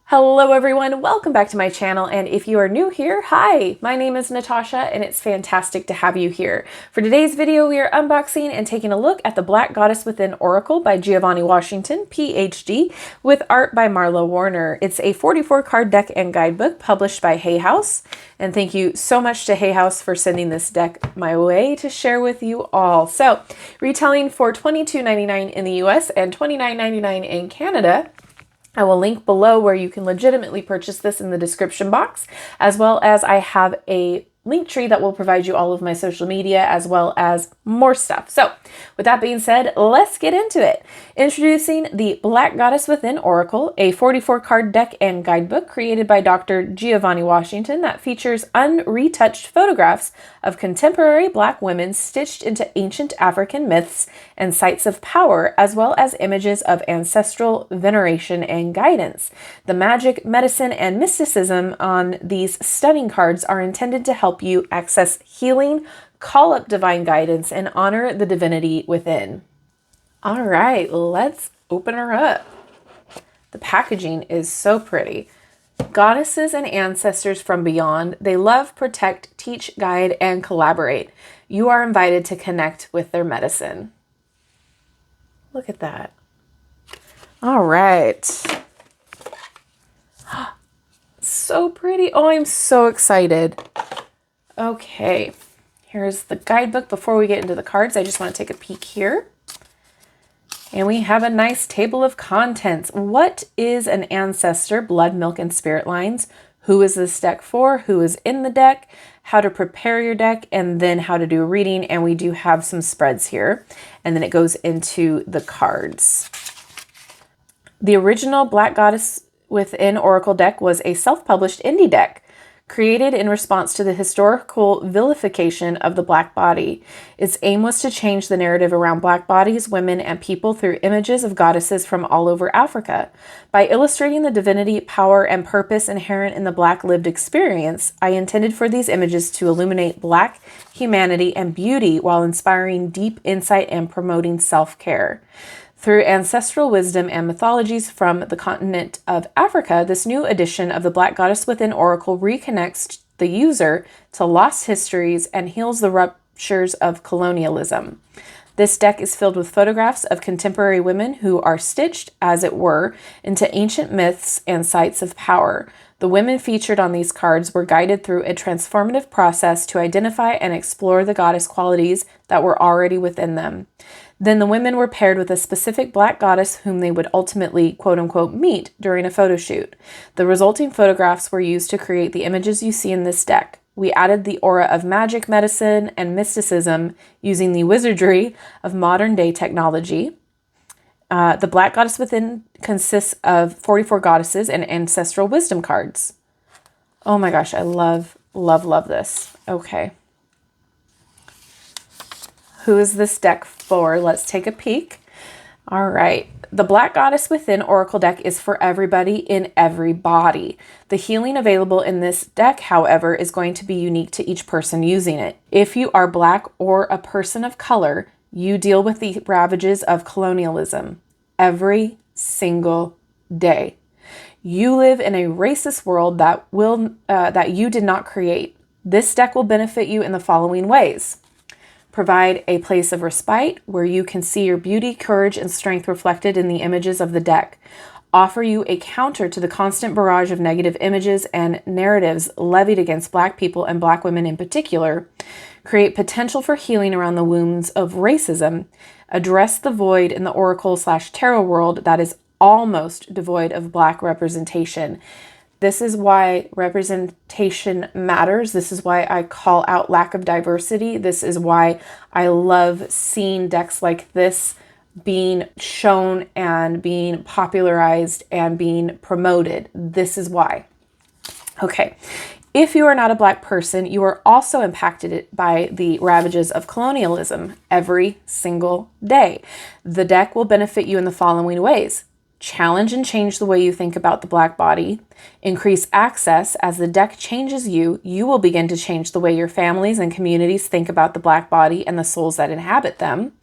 Hello everyone, welcome back to my channel, and if you are new here, hi! My name is Natasha and it's fantastic to have you here. For today's video, we are unboxing and taking a look at the Black Goddess Within Oracle by Giavanni Washington PhD with art by Marla Warner. It's a 44 card deck and guidebook published by Hay House, and thank you so much to Hay House for sending this deck my way to share with you all. So, retailing for $22.99 in the US and $29.99 in Canada. I will link below where you can legitimately purchase this in the description box, as well as I have a link tree that will provide you all of my social media as well as more stuff. So with that being said, let's get into it. Introducing the Black Goddess Within Oracle, a 44 card deck and guidebook created by Dr. Giavanni Washington that features unretouched photographs of contemporary Black women stitched into ancient African myths and sites of power, as well as images of ancestral veneration and guidance. The magic, medicine, and mysticism on these stunning cards are intended to help you access healing, call up divine guidance, and honor the divinity within. All right, let's open her up. The packaging is so pretty. Goddesses and ancestors from beyond, they love, protect, teach, guide, and collaborate. You are invited to connect with their medicine. Look at that. All right. So pretty. Oh, I'm so excited. Okay, here's the guidebook. Before we get into the cards, I just want to take a peek here. And we have a nice table of contents. What is an ancestor? Blood, milk, and spirit lines. Who is this deck for? Who is in the deck? How to prepare your deck, and then how to do a reading. And we do have some spreads here. And then it goes into the cards. The original Black Goddess Within Oracle deck was a self-published indie deck, created in response to the historical vilification of the Black body. Its aim was to change the narrative around Black bodies, women, and people through images of goddesses from all over Africa. By illustrating the divinity, power, and purpose inherent in the Black lived experience, I intended for these images to illuminate Black humanity and beauty while inspiring deep insight and promoting self-care. Through ancestral wisdom and mythologies from the continent of Africa, this new edition of the Black Goddess Within Oracle reconnects the user to lost histories and heals the ruptures of colonialism. This deck is filled with photographs of contemporary women who are stitched, as it were, into ancient myths and sites of power. The women featured on these cards were guided through a transformative process to identify and explore the goddess qualities that were already within them. Then the women were paired with a specific Black goddess whom they would ultimately, quote-unquote, meet during a photo shoot. The resulting photographs were used to create the images you see in this deck. We added the aura of magic, medicine, and mysticism using the wizardry of modern-day technology. The Black Goddess Within consists of 44 goddesses and ancestral wisdom cards. Oh my gosh, I love, love, love this. Okay. Who is this deck for? Let's take a peek. All right. The Black Goddess Within Oracle deck is for everybody in every body. The healing available in this deck, however, is going to be unique to each person using it. If you are Black or a person of color, you deal with the ravages of colonialism every single day. You live in a racist world that you did not create. This deck will benefit you in the following ways. Provide a place of respite where you can see your beauty, courage, and strength reflected in the images of the deck. Offer you a counter to the constant barrage of negative images and narratives levied against Black people and Black women in particular. Create potential for healing around the wounds of racism. Address the void in the oracle/tarot world that is almost devoid of Black representation. This is why representation matters. This is why I call out lack of diversity. This is why I love seeing decks like this being shown and being popularized and being promoted. This is why. Okay. If you are not a Black person, you are also impacted by the ravages of colonialism every single day. The deck will benefit you in the following ways. Challenge and change the way you think about the Black body. Increase access. As the deck changes you, you will begin to change the way your families and communities think about the Black body and the souls that inhabit them.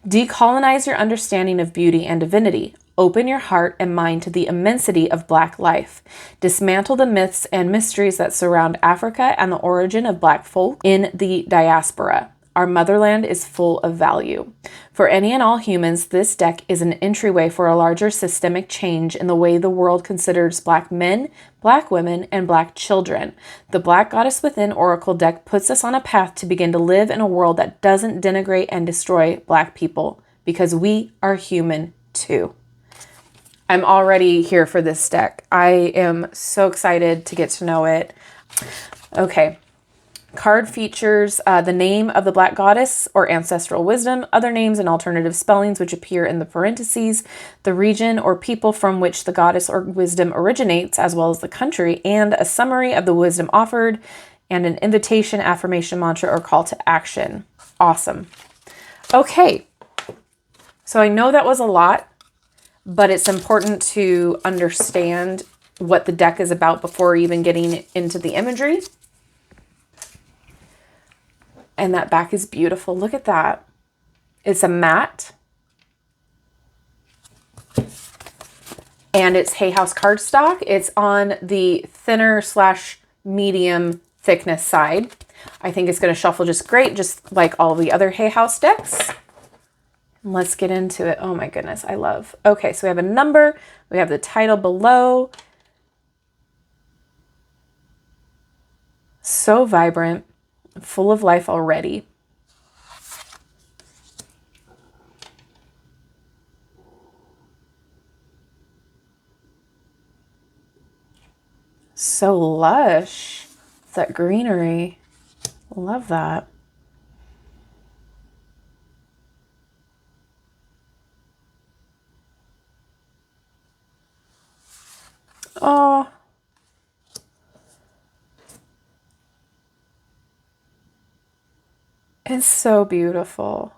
Decolonize your understanding of beauty and divinity. Open your heart and mind to the immensity of Black life. Dismantle the myths and mysteries that surround Africa and the origin of Black folk in the diaspora. Our motherland is full of value. For any and all humans, this deck is an entryway for a larger systemic change in the way the world considers Black men, Black women, and Black children. The Black Goddess Within Oracle deck puts us on a path to begin to live in a world that doesn't denigrate and destroy Black people, because we are human too. I'm already here for this deck. I am so excited to get to know it. Okay. Card features the name of the Black Goddess or ancestral wisdom, other names and alternative spellings which appear in the parentheses, the region or people from which the goddess or wisdom originates, as well as the country, and a summary of the wisdom offered, and an invitation, affirmation, mantra, or call to action. Awesome. Okay. So I know that was a lot, but it's important to understand what the deck is about before even getting into the imagery. And that back is beautiful. Look at that. It's a matte. And it's Hay House cardstock. It's on the thinner / medium thickness side. I think it's going to shuffle just great, just like all the other Hay House decks. Let's get into it. Oh my goodness, I love. Okay, so we have a number. We have the title below. So vibrant. Full of life already. So lush. That greenery. Love that. Oh. It's so beautiful.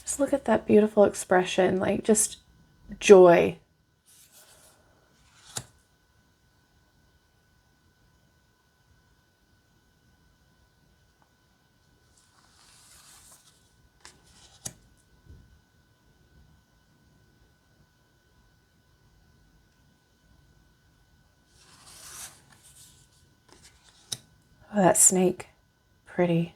Just look at that beautiful expression, like just joy. Oh, that snake. Pretty.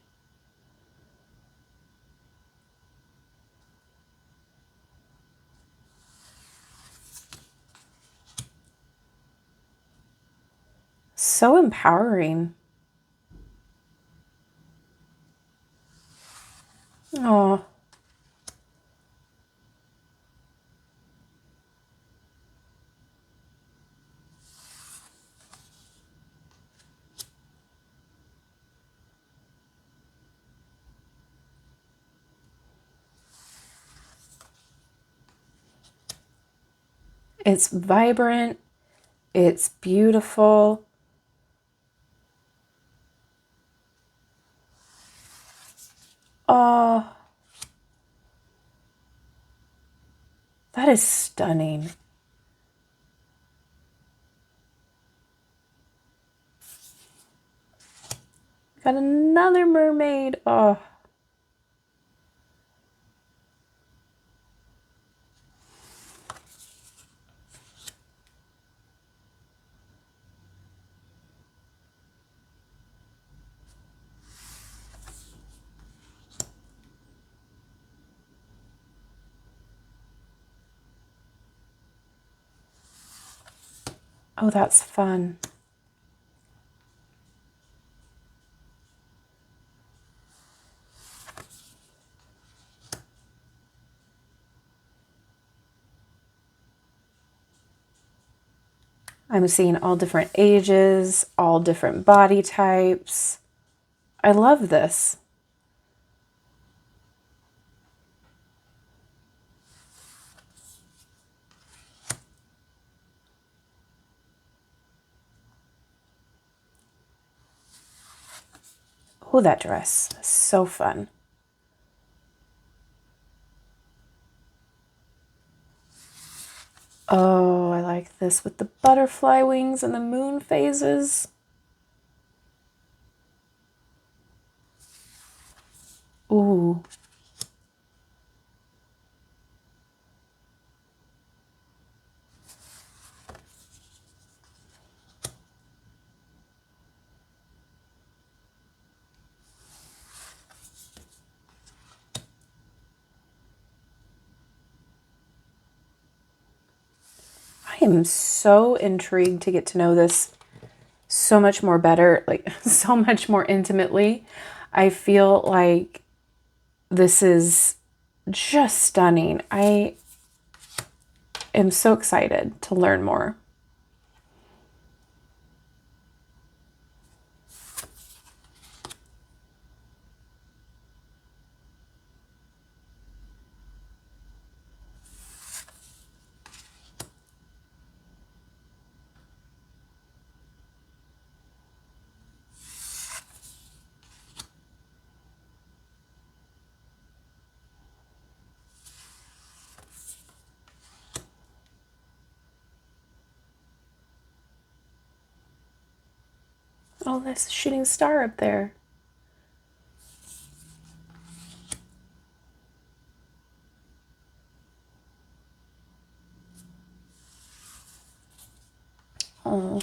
So empowering. Oh. It's vibrant. It's beautiful. Oh, that is stunning. Got another mermaid. Oh. Oh, that's fun. I'm seeing all different ages, all different body types. I love this. Oh, that dress. So fun. Oh, I like this with the butterfly wings and the moon phases. Ooh. I am so intrigued to get to know this so much more better, like so much more intimately. I feel like this is just stunning. I am so excited to learn more. Oh, there's a shooting star up there. Oh.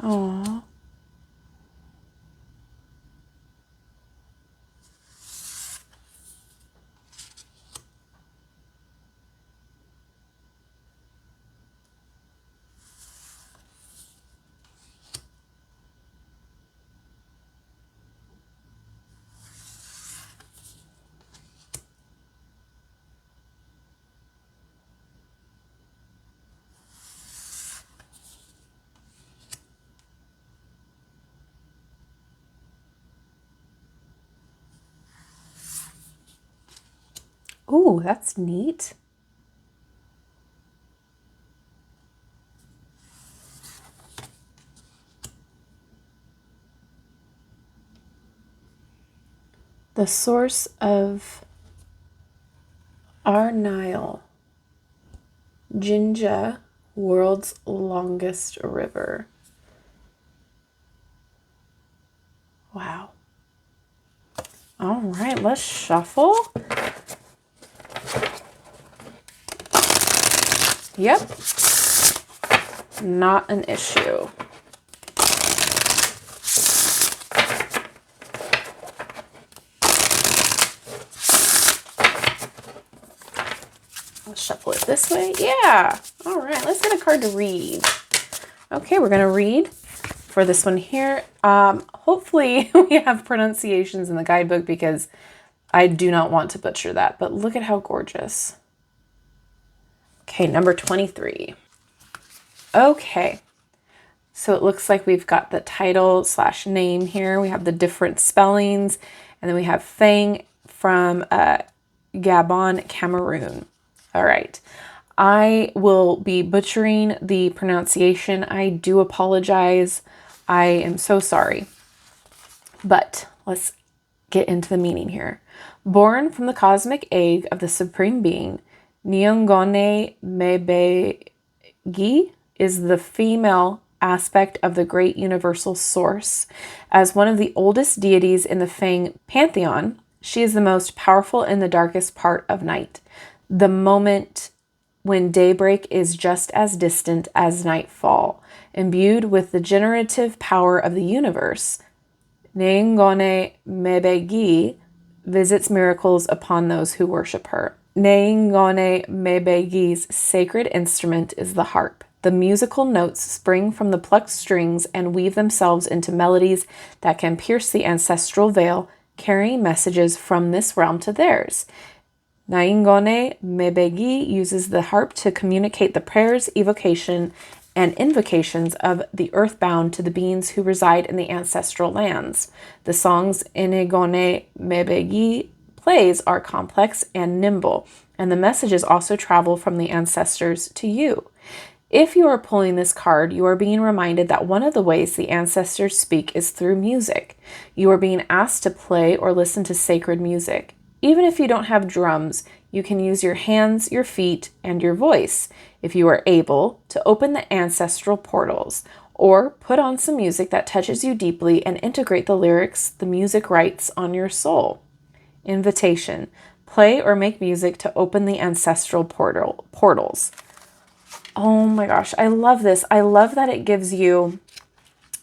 Oh. Ooh, that's neat. The source of our Nile, Jinja, world's longest river. Wow. All right, let's shuffle. Yep. Not an issue. I'll shuffle it this way. Yeah. All right, let's get a card to read. Okay, we're going to read for this one here. Hopefully we have pronunciations in the guidebook because I do not want to butcher that, but look at how gorgeous. Okay, number 23. Okay, so it looks like we've got the title / name here. We have the different spellings, and then we have Fang from Gabon, Cameroon. All right, I will be butchering the pronunciation. I do apologize. I am so sorry. But let's get into the meaning here. Born from the cosmic egg of the Supreme Being, Nyongone Mebegi is the female aspect of the great universal source. As one of the oldest deities in the Fang pantheon, she is the most powerful in the darkest part of night, the moment when daybreak is just as distant as nightfall. Imbued with the generative power of the universe, Nyongone Mebegi visits miracles upon those who worship her. Nyongone Mebegi's sacred instrument is the harp. The musical notes spring from the plucked strings and weave themselves into melodies that can pierce the ancestral veil, carrying messages from this realm to theirs. Nyongone Mebegi uses the harp to communicate the prayers, evocation, and invocations of the earthbound to the beings who reside in the ancestral lands. The songs Nyongone Mebegi plays are complex and nimble, and the messages also travel from the ancestors to you. If you are pulling this card, you are being reminded that one of the ways the ancestors speak is through music. You are being asked to play or listen to sacred music. Even if you don't have drums, you can use your hands, your feet, and your voice, if you are able, to open the ancestral portals, or put on some music that touches you deeply and integrate the lyrics the music writes on your soul. Invitation. Play or make music to open the ancestral portals. Oh my gosh, I love this. I love that it gives you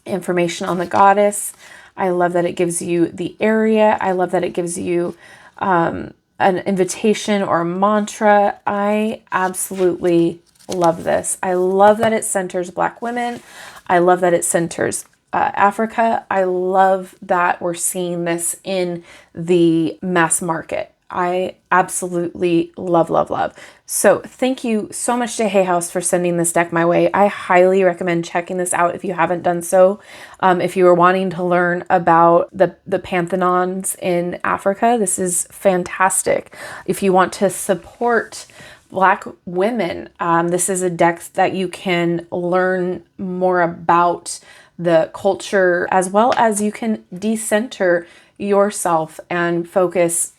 information on the goddess. I love that it gives you the area. I love that it gives you an invitation or a mantra. I absolutely love this. I love that it centers Black women. I love that it centers Africa. I love that we're seeing this in the mass market. I absolutely love, love, love. So thank you so much to Hay House for sending this deck my way. I highly recommend checking this out if you haven't done so. If you are wanting to learn about the pantheons in Africa, this is fantastic. If you want to support Black women, this is a deck that you can learn more about the culture, as well as you can decenter yourself and focus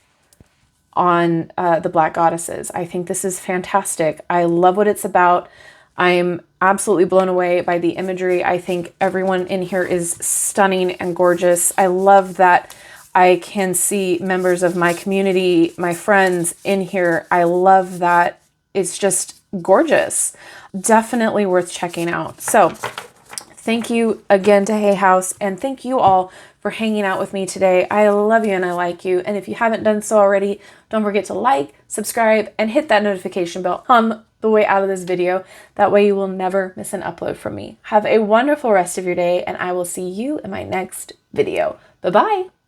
on the Black goddesses. I think this is fantastic. I love what it's about. I'm absolutely blown away by the imagery. I think everyone in here is stunning and gorgeous. I love that I can see members of my community, my friends in here. I love that it's just gorgeous. Definitely worth checking out. So thank you again to Hay House, and thank you all for hanging out with me today. I love you and I like you. And if you haven't done so already, don't forget to like, subscribe, and hit that notification bell on the way out of this video. That way you will never miss an upload from me. Have a wonderful rest of your day, and I will see you in my next video. Bye-bye.